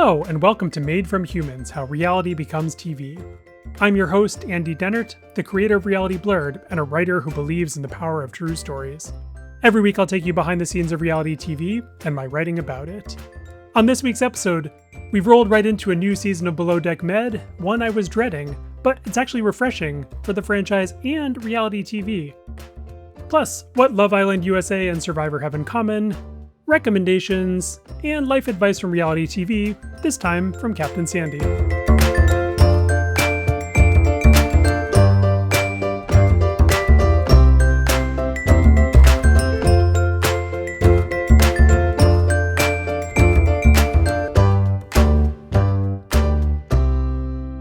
Hello, and welcome to Made from Humans, How Reality Becomes TV. I'm your host, Andy Dennert, the creator of Reality Blurred, and a writer who believes in the power of true stories. Every week I'll take you behind the scenes of reality TV and my writing about it. On this week's episode, we've rolled right into a new season of Below Deck Med, one I was dreading, but it's actually refreshing for the franchise and reality TV. Plus, what Love Island USA and Survivor have in common, recommendations, and life advice from reality TV, this time from Captain Sandy.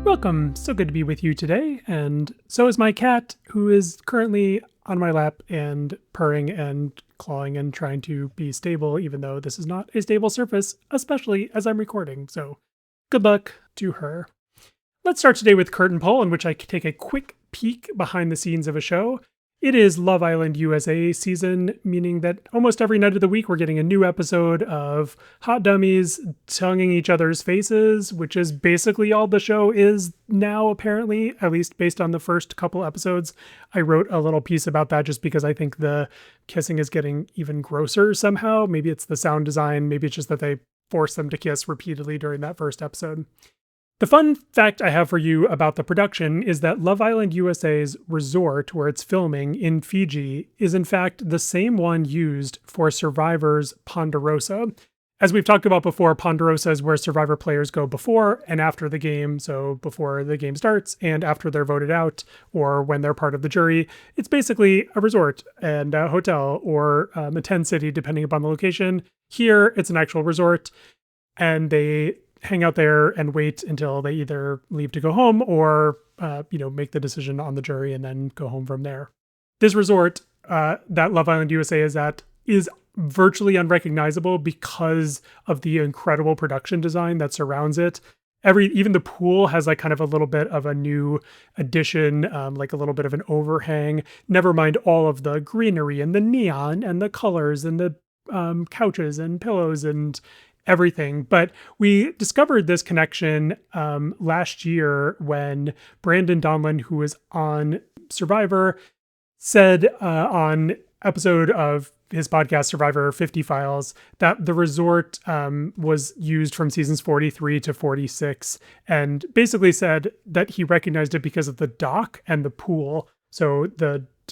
Welcome, so good to be with you today, and so is my cat, who is currently on my lap and purring and clawing and trying to be stable, even though this is not a stable surface, especially as I'm recording, so good luck to her. Let's start today with Curtain Pull, in which I take a quick peek behind the scenes of a show. It is Love Island USA season, meaning that almost every night of the week we're getting a new episode of hot dummies tonguing each other's faces, which is basically all the show is now, apparently, at least based on the first couple episodes. I wrote a little piece about that just because I think the kissing is getting even grosser somehow. Maybe it's the sound design, maybe it's just that they force them to kiss repeatedly during that first episode. The fun fact I have for you about the production is that Love Island USA's resort, where it's filming in Fiji, is in fact the same one used for Survivor's Ponderosa. As we've talked about before, Ponderosa is where Survivor players go before and after the game, so before the game starts and after they're voted out or when they're part of the jury. It's basically a resort and a hotel or a tent city, depending upon the location. Here, it's an actual resort, and they hang out there and wait until they either leave to go home or, make the decision on the jury and then go home from there. This resort that Love Island USA is at is virtually unrecognizable because of the incredible production design that surrounds it. Even the pool has like kind of a little bit of a new addition, like a little bit of an overhang. Never mind all of the greenery and the neon and the colors and the couches and pillows and everything. But we discovered this connection last year when Brandon Donlin, who was on Survivor, said on episode of his podcast Survivor 50 Files that the resort was used from seasons 43 to 46, and basically said that he recognized it because of the dock and the pool. So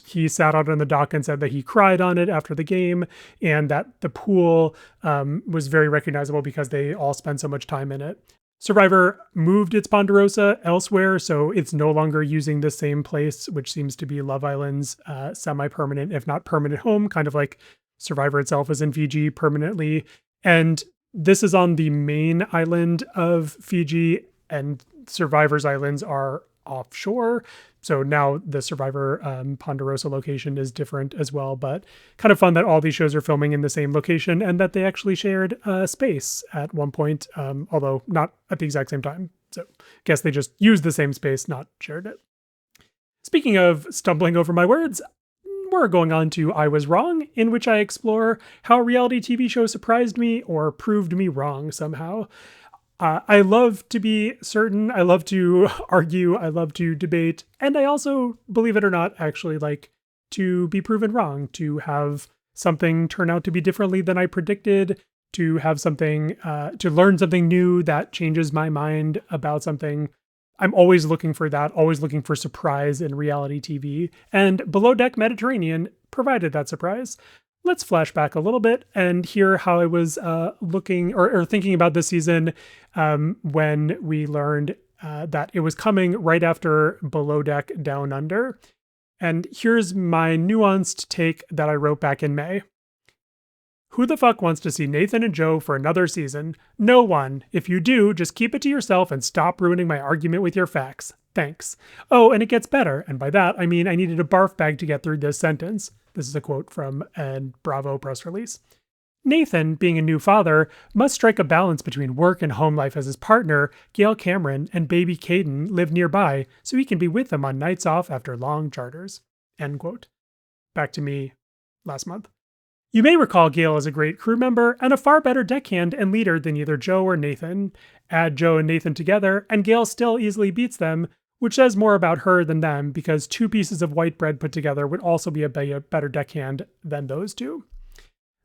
he sat out on the dock and said that he cried on it after the game, and that the pool was very recognizable because they all spent so much time in it. Survivor moved its Ponderosa elsewhere, so it's no longer using the same place, which seems to be Love Island's semi-permanent, if not permanent home, kind of like Survivor itself is in Fiji permanently. And this is on the main island of Fiji, and Survivor's islands are offshore. So now the Survivor Ponderosa location is different as well, but kind of fun that all these shows are filming in the same location and that they actually shared space at one point, although not at the exact same time. So I guess they just used the same space, not shared it. Speaking of stumbling over my words, we're going on to I Was Wrong, in which I explore how a reality TV show surprised me or proved me wrong somehow. I love to be certain. I love to argue. I love to debate. And I also, believe it or not, actually like to be proven wrong, to have something turn out to be differently than I predicted, to have something, to learn something new that changes my mind about something. I'm always looking for that, always looking for surprise in reality TV. And Below Deck Mediterranean provided that surprise. Let's flash back a little bit and hear how I was looking or thinking about this season when we learned that it was coming right after Below Deck Down Under. And here's my nuanced take that I wrote back in May. Who the fuck wants to see Nathan and Joe for another season? No one. If you do, just keep it to yourself and stop ruining my argument with your facts. Thanks. Oh, and it gets better. And by that, I mean I needed a barf bag to get through this sentence. This is a quote from a Bravo press release. Nathan, being a new father, must strike a balance between work and home life as his partner, Gail Cameron, and baby Caden live nearby so he can be with them on nights off after long charters. End quote. Back to me last month. You may recall Gale as a great crew member and a far better deckhand and leader than either Joe or Nathan. Add Joe and Nathan together, and Gale still easily beats them, which says more about her than them, because two pieces of white bread put together would also be a better deckhand than those two.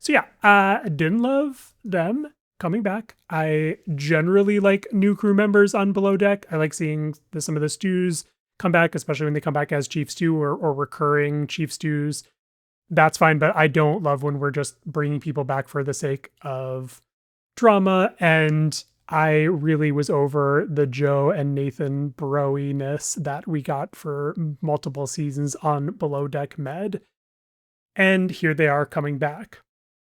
So yeah, I didn't love them coming back. I generally like new crew members on Below Deck. I like seeing some of the stews come back, especially when they come back as Chief Stew or recurring Chief Stews. That's fine, but I don't love when we're just bringing people back for the sake of drama. And I really was over the Joe and Nathan bro-iness that we got for multiple seasons on Below Deck Med. And here they are coming back.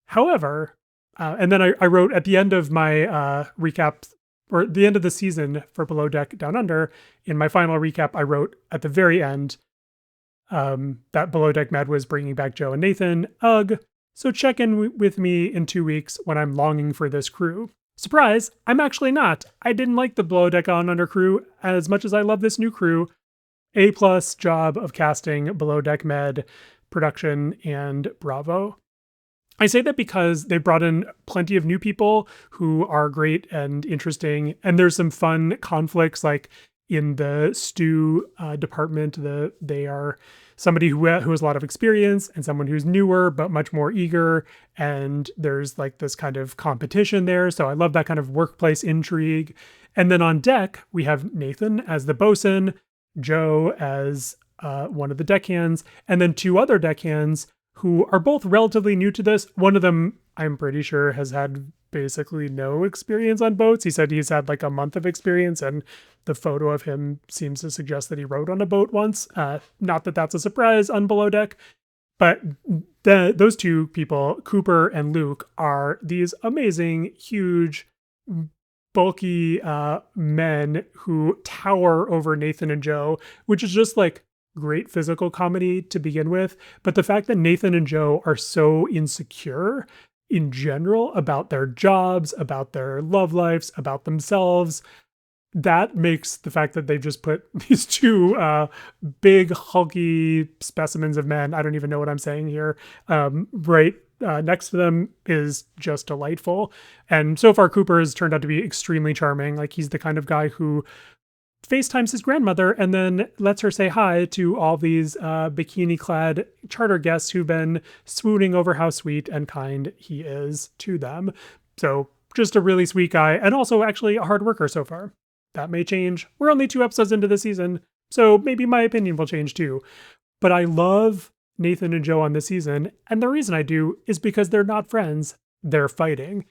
However, and then I wrote at the end of my recap, or the end of the season for Below Deck Down Under, in my final recap, I wrote at the very end, that Below Deck Med was bringing back Joe and Nathan. Ugh. So check in with me in 2 weeks when I'm longing for this crew. Surprise, I'm actually not. I didn't like the Below Deck Down Under crew as much as I love this new crew. A+ job of casting, Below Deck Med, production, and bravo. I say that because they brought in plenty of new people who are great and interesting, and there's some fun conflicts, like in the stew department. They are somebody who has a lot of experience and someone who's newer but much more eager, and there's like this kind of competition there. So I love that kind of workplace intrigue. And then on deck, we have Nathan as the bosun, Joe as one of the deckhands, and then two other deckhands who are both relatively new to this. One of them, I'm pretty sure, has had basically no experience on boats. He said he's had like a month of experience, and the photo of him seems to suggest that he rode on a boat once. Not that that's a surprise on Below Deck, but those two people, Cooper and Luke, are these amazing, huge, bulky men who tower over Nathan and Joe, which is just like great physical comedy to begin with. But the fact that Nathan and Joe are so insecure in general about their jobs, about their love lives, about themselves, that makes the fact that they've just put these two big, hulky specimens of men, I don't even know what I'm saying here, right next to them is just delightful. And so far, Cooper has turned out to be extremely charming. Like, he's the kind of guy who FaceTimes his grandmother and then lets her say hi to all these bikini-clad charter guests who've been swooning over how sweet and kind he is to them. So just a really sweet guy, and also actually a hard worker so far. That may change. We're only 2 episodes into the season, so maybe my opinion will change too. But I love Nathan and Joe on this season, and the reason I do is because they're not friends, they're fighting.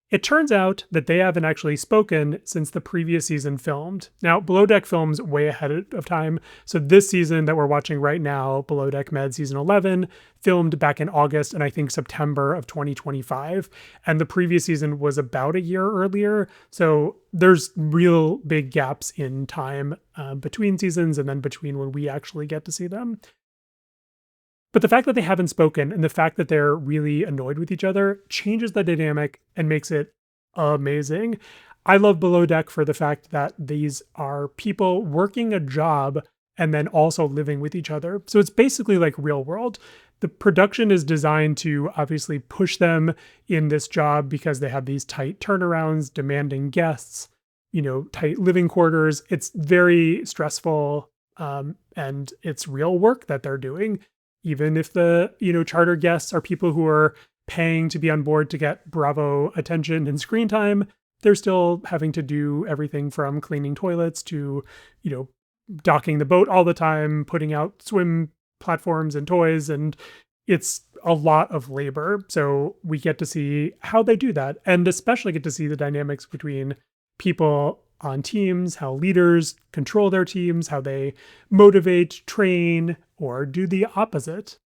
It turns out that they haven't actually spoken since the previous season filmed. Now, Below Deck films way ahead of time, so this season that we're watching right now, Below Deck Med Season 11, filmed back in August and I think September of 2025, and the previous season was about a year earlier, so there's real big gaps in time between seasons and then between when we actually get to see them. But the fact that they haven't spoken and the fact that they're really annoyed with each other changes the dynamic and makes it amazing. I love Below Deck for the fact that these are people working a job and then also living with each other. So it's basically like real world. The production is designed to obviously push them in this job because they have these tight turnarounds, demanding guests, tight living quarters. It's very stressful, and it's real work that they're doing. Even if the, charter guests are people who are paying to be on board to get Bravo attention and screen time, they're still having to do everything from cleaning toilets to, docking the boat all the time, putting out swim platforms and toys. And it's a lot of labor. So we get to see how they do that, and especially get to see the dynamics between people on teams, how leaders control their teams, how they motivate, train, or do the opposite.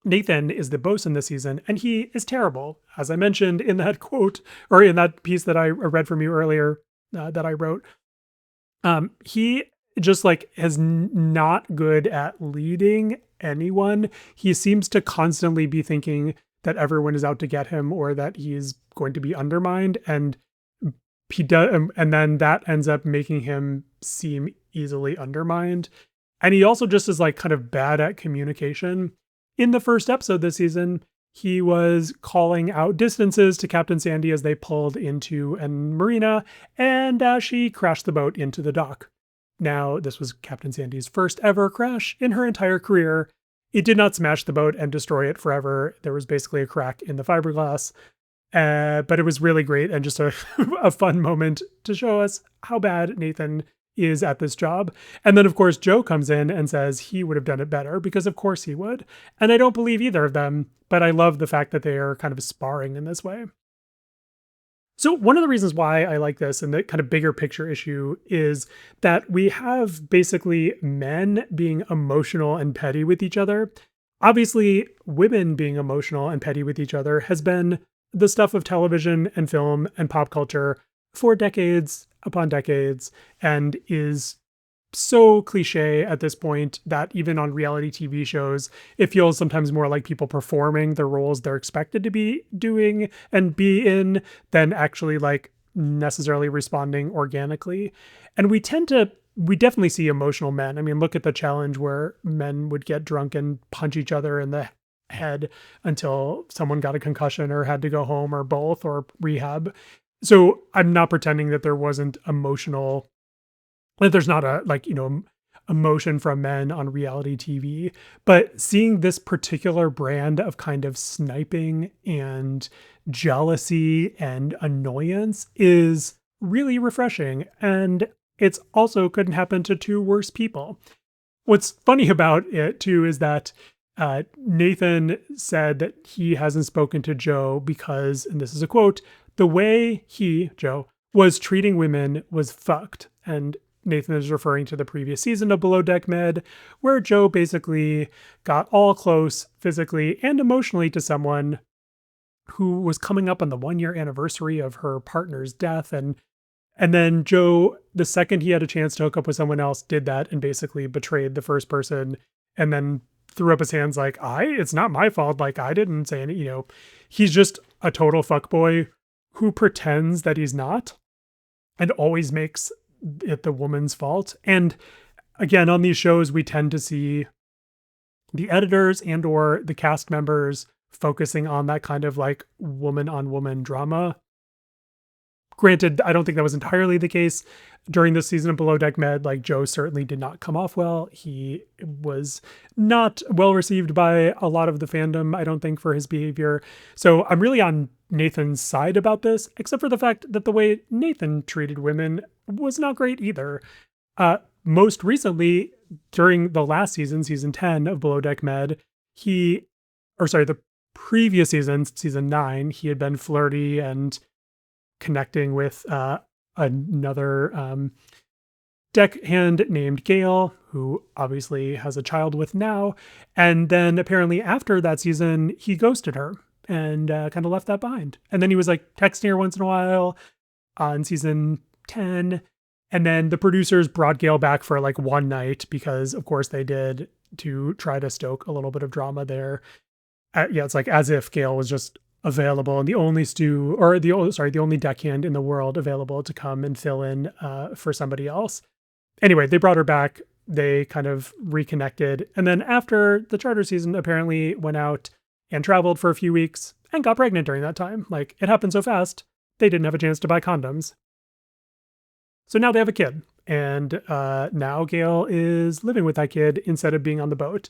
Nathan is the bosun this season, and he is terrible. As I mentioned in that quote, or in that piece that I read from you earlier that I wrote, he just is not good at leading anyone. He seems to constantly be thinking that everyone is out to get him or that he's going to be undermined, and he does, and then that ends up making him seem easily undermined. And he also just is kind of bad at communication. in the first episode this season, he was calling out distances to Captain Sandy as they pulled into a marina, and she crashed the boat into the dock. Now, this was Captain Sandy's first ever crash in her entire career. It did not smash the boat and destroy it forever. There was basically a crack in the fiberglass, but it was really great and just a, a fun moment to show us how bad Nathan is at this job. And then, of course, Joe comes in and says he would have done it better, because of course he would. And I don't believe either of them, but I love the fact that they are kind of sparring in this way. So one of the reasons why I like this, and the kind of bigger picture issue, is that we have basically men being emotional and petty with each other. Obviously, women being emotional and petty with each other has been the stuff of television and film and pop culture for decades upon decades, and is so cliche at this point that even on reality TV shows, it feels sometimes more like people performing the roles they're expected to be doing and be in than actually like necessarily responding organically. And we definitely see emotional men. I mean, look at the challenge where men would get drunk and punch each other in the head until someone got a concussion or had to go home, or both, or rehab. So I'm not pretending that there wasn't that there's not a, emotion from men on reality TV, but seeing this particular brand of kind of sniping and jealousy and annoyance is really refreshing. And it's also couldn't happen to two worse people. What's funny about it too is that Nathan said that he hasn't spoken to Joe because, and this is a quote, the way he, Joe, was treating women was fucked. And Nathan is referring to the previous season of Below Deck Med, where Joe basically got all close physically and emotionally to someone who was coming up on the 1-year anniversary of her partner's death. And then Joe, the second he had a chance to hook up with someone else, did that and basically betrayed the first person, and then threw up his hands like, it's not my fault. Like, I didn't say any, he's just a total fuckboy who pretends that he's not and always makes it the woman's fault. And again, on these shows, we tend to see the editors and or the cast members focusing on that kind of like woman on woman drama. Granted, I don't think that was entirely the case during this season of Below Deck Med. Like, Joe certainly did not come off well. He was not well received by a lot of the fandom, I don't think, for his behavior. So I'm really on Nathan's side about this, except for the fact that the way Nathan treated women was not great either. Most recently, during the last season, season 10 of Below Deck Med, the previous season, season 9, he had been flirty and connecting with another deckhand named Gail, who obviously has a child with now. And then apparently after that season, he ghosted her and kind of left that behind. And then he was like texting her once in a while on season 10. And then the producers brought Gail back for like one night because, of course, they did, to try to stoke a little bit of drama there. It's like as if Gail was just available and the only deckhand in the world available to come and fill in for somebody else. Anyway, they brought her back. They kind of reconnected. And then after the charter season, apparently went out and traveled for a few weeks and got pregnant during that time. Like, it happened so fast, they didn't have a chance to buy condoms. So now they have a kid. And now Gail is living with that kid instead of being on the boat.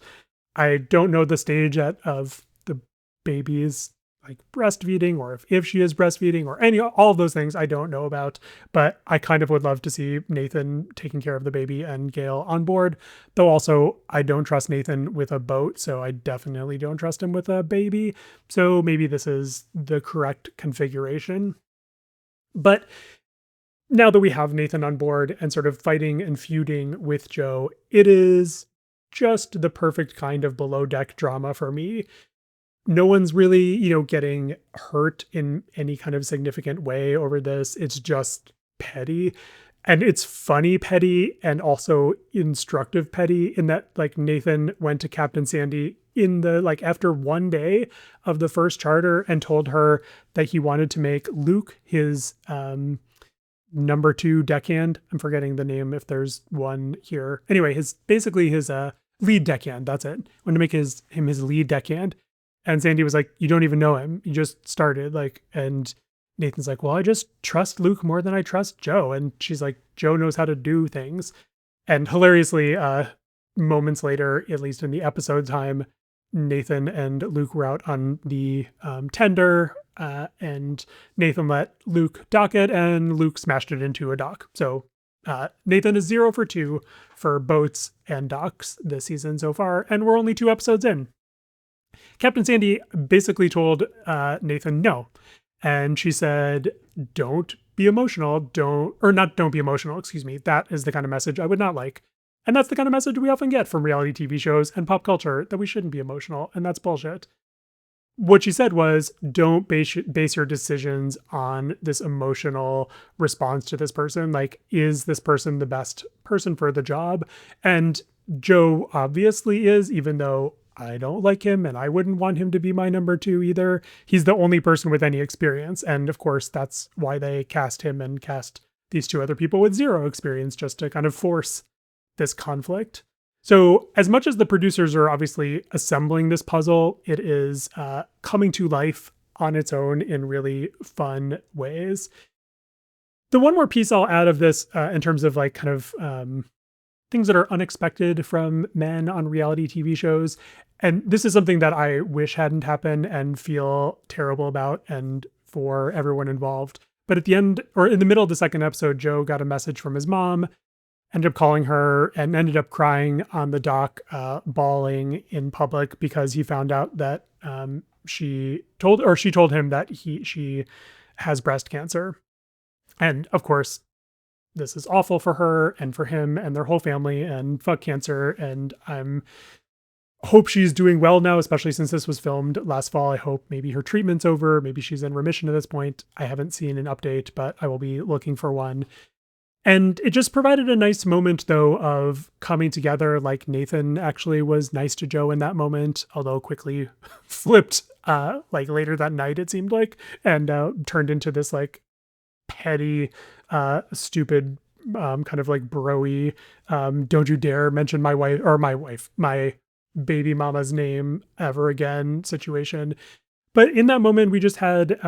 I don't know the stage of the baby's like breastfeeding, or if she is breastfeeding, or all of those things I don't know about, but I kind of would love to see Nathan taking care of the baby and Gail on board. Though also I don't trust Nathan with a boat, so I definitely don't trust him with a baby. So maybe this is the correct configuration. But now that we have Nathan on board and sort of fighting and feuding with Joe, it is just the perfect kind of below deck drama for me. No one's really, getting hurt in any kind of significant way over this. It's just petty. And it's funny petty and also instructive petty, in that like Nathan went to Captain Sandy after one day of the first charter and told her that he wanted to make Luke his number 2 deckhand. I'm forgetting the name if there's one here. Anyway, his lead deckhand. That's it. Wanted to make him his lead deckhand. And Sandy was like, you don't even know him. You just started. Like, and Nathan's like, well, I just trust Luke more than I trust Joe. And she's like, Joe knows how to do things. And hilariously, moments later, at least in the episode time, Nathan and Luke were out on the tender, and Nathan let Luke dock it, and Luke smashed it into a dock. So Nathan is 0 for 2 for boats and docks this season so far, and we're only 2 episodes in. Captain Sandy basically told Nathan no. And she said, don't be emotional. Don't be emotional. Excuse me. That is the kind of message I would not like. And that's the kind of message we often get from reality TV shows and pop culture, that we shouldn't be emotional. And that's bullshit. What she said was, don't base your decisions on this emotional response to this person. Like, is this person the best person for the job? And Joe obviously is, even though I don't like him and I wouldn't want him to be my number 2 either. He's the only person with any experience. And of course, that's why they cast him and cast these 2 other people with 0 experience, just to kind of force this conflict. So as much as the producers are obviously assembling this puzzle, it is coming to life on its own in really fun ways. The one more piece I'll add of this in terms of like kind of things that are unexpected from men on reality TV shows. And this is something that I wish hadn't happened and feel terrible about, and for everyone involved. But at the end, or in the middle of the second episode, Joe got a message from his mom, ended up calling her, and ended up crying on the dock, bawling in public because he found out that she told him that she has breast cancer. And of course, this is awful for her and for him and their whole family, and fuck cancer. And hope she's doing well now, especially since this was filmed last fall. I hope maybe her treatment's over. Maybe she's in remission at this point. I haven't seen an update, but I will be looking for one. And it just provided a nice moment, though, of coming together. Like, Nathan actually was nice to Joe in that moment, although quickly flipped like later that night, it seemed like, and turned into this like petty, stupid, kind of like broy, don't you dare mention my baby mama's name ever again situation. But in that moment, we just had,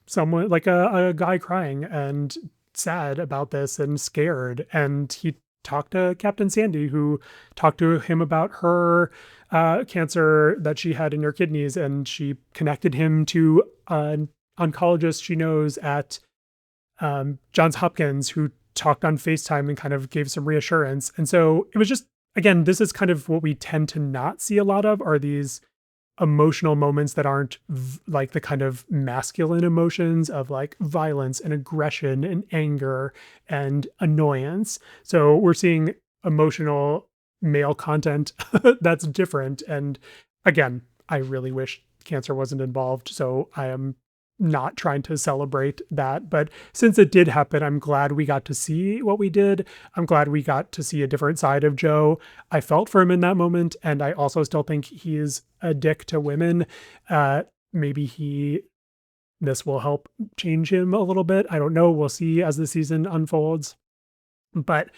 someone like a guy crying and sad about this and scared. And he talked to Captain Sandy, who talked to him about her cancer that she had in her kidneys. And she connected him to an oncologist she knows at Johns Hopkins, who talked on FaceTime and kind of gave some reassurance. And so it was just, again, this is kind of what we tend to not see a lot of, are these emotional moments that aren't like the kind of masculine emotions of like violence and aggression and anger and annoyance. So we're seeing emotional male content that's different. And again, I really wish cancer wasn't involved. So I am not trying to celebrate that. But since it did happen, I'm glad we got to see what we did. I'm glad we got to see a different side of Joe. I felt for him in that moment. And I also still think he's a dick to women. Maybe this will help change him a little bit. I don't know. We'll see as the season unfolds. But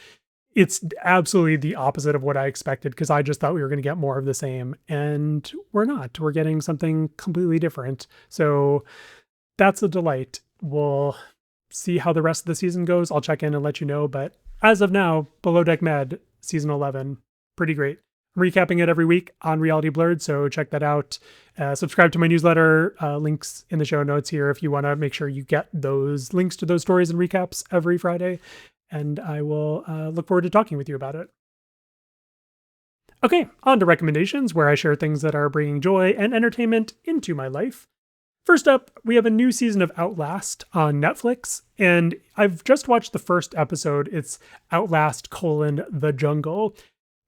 it's absolutely the opposite of what I expected, because I just thought we were going to get more of the same. And we're not. We're getting something completely different. So that's a delight. We'll see how the rest of the season goes. I'll check in and let you know. But as of now, Below Deck Med, season 11, pretty great. I'm recapping it every week on Reality Blurred, so check that out. Subscribe to my newsletter. Links in the show notes here if you want to make sure you get those links to those stories and recaps every Friday. And I will look forward to talking with you about it. Okay, on to recommendations, where I share things that are bringing joy and entertainment into my life. First up, we have a new season of Outlast on Netflix, and I've just watched the first episode. It's Outlast: The Jungle,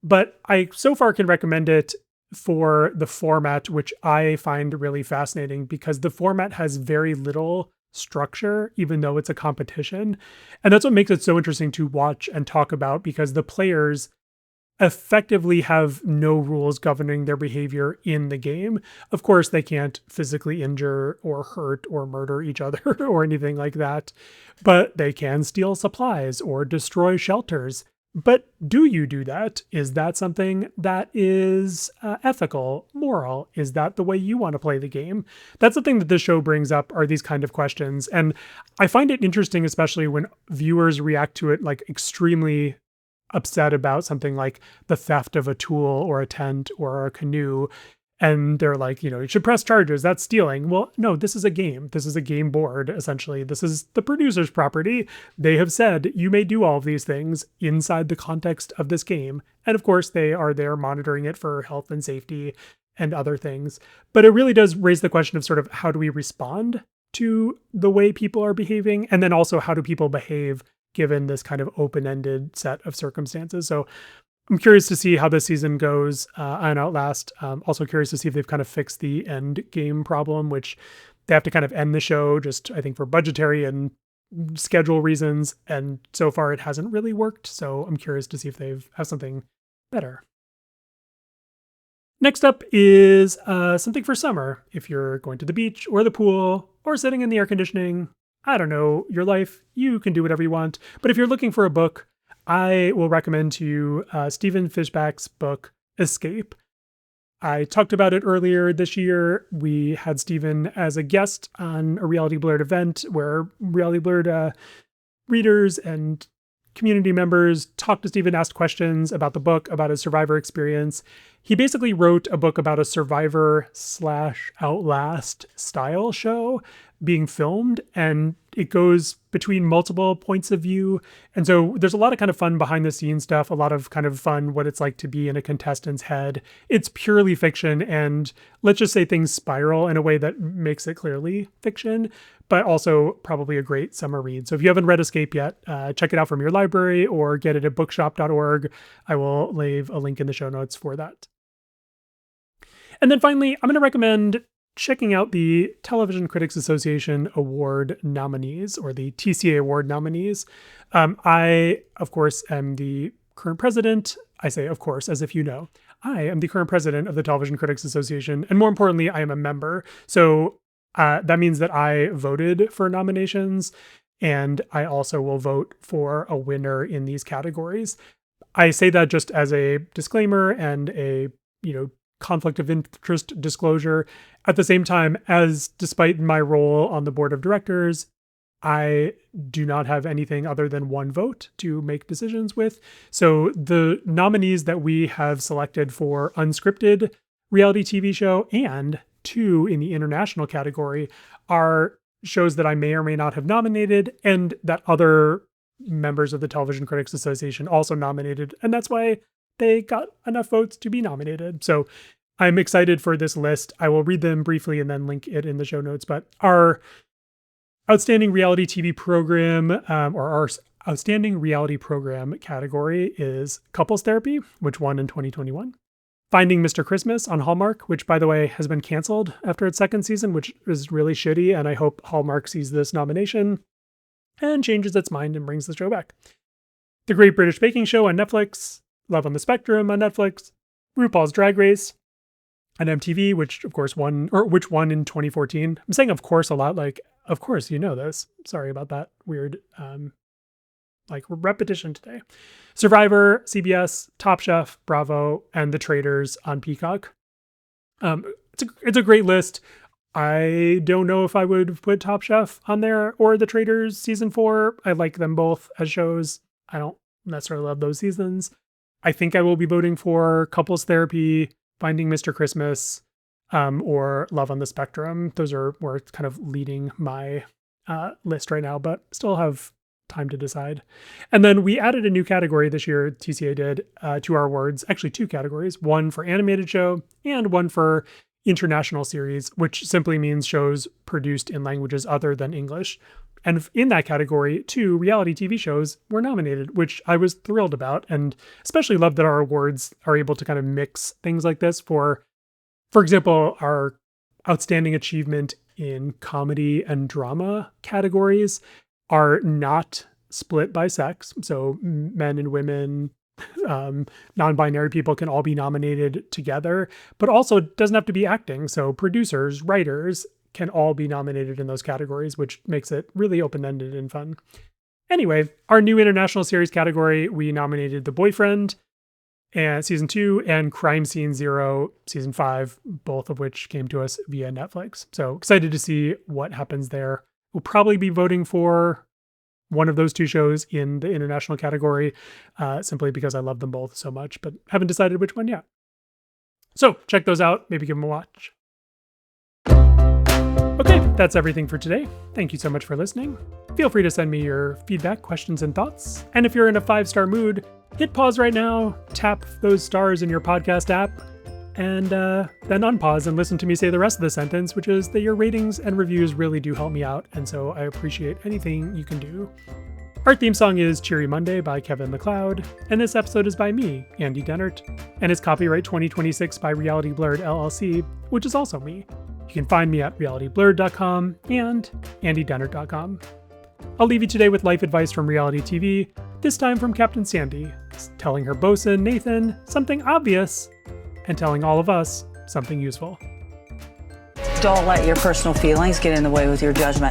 but I so far can recommend it for the format, which I find really fascinating, because the format has very little structure, even though it's a competition. And that's what makes it so interesting to watch and talk about, because the players effectively have no rules governing their behavior in the game. Of course, they can't physically injure or hurt or murder each other or anything like that, but they can steal supplies or destroy shelters. But do you do that? Is that something that is ethical, moral? Is that the way you want to play the game? That's the thing that this show brings up, are these kind of questions. And I find it interesting, especially when viewers react to it like extremely upset about something like the theft of a tool or a tent or a canoe. And they're like, you should press charges. That's stealing. Well, no, this is a game. This is a game board, essentially. This is the producer's property. They have said you may do all of these things inside the context of this game. And of course, they are there monitoring it for health and safety and other things. But it really does raise the question of sort of how do we respond to the way people are behaving? And then also, how do people behave given this kind of open-ended set of circumstances? So I'm curious to see how this season goes on Outlast. Also curious to see if they've kind of fixed the end game problem, which they have to kind of end the show just, I think, for budgetary and schedule reasons. And so far it hasn't really worked. So I'm curious to see if they have something better. Next up is something for summer. If you're going to the beach or the pool or sitting in the air conditioning, I don't know, your life, you can do whatever you want. But if you're looking for a book, I will recommend to you Stephen Fishbach's book, Escape. I talked about it earlier this year. We had Stephen as a guest on a Reality Blurred event where Reality Blurred readers and community members talked to Stephen, asked questions about the book, about his Survivor experience. He basically wrote a book about a Survivor/Outlast style show being filmed, and it goes between multiple points of view. And so there's a lot of kind of fun behind the scenes stuff, a lot of kind of fun what it's like to be in a contestant's head. It's purely fiction, and let's just say things spiral in a way that makes it clearly fiction, but also probably a great summer read. So if you haven't read Escape yet, check it out from your library or get it at bookshop.org. I will leave a link in the show notes for that. And then finally, I'm going to recommend checking out the Television Critics Association Award nominees, or the TCA Award nominees. I, of course, am the current president. I say, of course, as if you know. I am the current president of the Television Critics Association, and more importantly, I am a member. So that means that I voted for nominations, and I also will vote for a winner in these categories. I say that just as a disclaimer and a, conflict of interest disclosure. At the same time, as despite my role on the board of directors, I do not have anything other than one vote to make decisions with. So the nominees that we have selected for unscripted reality TV show and 2 in the international category are shows that I may or may not have nominated, and that other members of the Television Critics Association also nominated. And that's why they got enough votes to be nominated. So I'm excited for this list. I will read them briefly and then link it in the show notes. But our outstanding reality TV program, or our outstanding reality program category, is Couples Therapy, which won in 2021. Finding Mr. Christmas on Hallmark, which, by the way, has been canceled after its 2nd season, which is really shitty. And I hope Hallmark sees this nomination and changes its mind and brings the show back. The Great British Baking Show on Netflix, Love on the Spectrum on Netflix, RuPaul's Drag Race on MTV, which of course won in 2014. I'm saying of course a lot, like, of course you know this. Sorry about that weird repetition today. Survivor, CBS, Top Chef, Bravo, and The Traitors on Peacock. It's a great list. I don't know if I would put Top Chef on there or The Traitors season 4. I like them both as shows. I don't necessarily love those seasons. I think I will be voting for Couples Therapy, Finding Mr. Christmas, or Love on the Spectrum. Those are where it's kind of leading my list right now, but still have time to decide. And then we added a new category this year, TCA did, to our awards. Actually, 2 categories, one for animated show and one for international series, which simply means shows produced in languages other than English. And in that category, 2 reality TV shows were nominated, which I was thrilled about, and especially love that our awards are able to kind of mix things like this. For example, our outstanding achievement in comedy and drama categories are not split by sex. So men and women, non-binary people can all be nominated together, but also it doesn't have to be acting. So producers, writers can all be nominated in those categories, which makes it really open-ended and fun. Anyway, our new international series category, we nominated The Boyfriend and season 2 and Crime Scene Zero season 5, both of which came to us via Netflix. So excited to see what happens there. We'll probably be voting for one of those two shows in the international category, simply because I love them both so much, but haven't decided which one yet. So check those out, maybe give them a watch. Okay, that's everything for today. Thank you so much for listening. Feel free to send me your feedback, questions, and thoughts. And if you're in a 5-star mood, hit pause right now, tap those stars in your podcast app, and then unpause and listen to me say the rest of the sentence, which is that your ratings and reviews really do help me out, and so I appreciate anything you can do. Our theme song is Cheery Monday by Kevin MacLeod, and this episode is by me, Andy Dennert, and it's copyright 2026 by Reality Blurred LLC, which is also me. You can find me at realityblurred.com and andydennert.com. I'll leave you today with life advice from reality TV, this time from Captain Sandy, telling her bosun, Nathan, something obvious, and telling all of us something useful. Don't let your personal feelings get in the way with your judgment.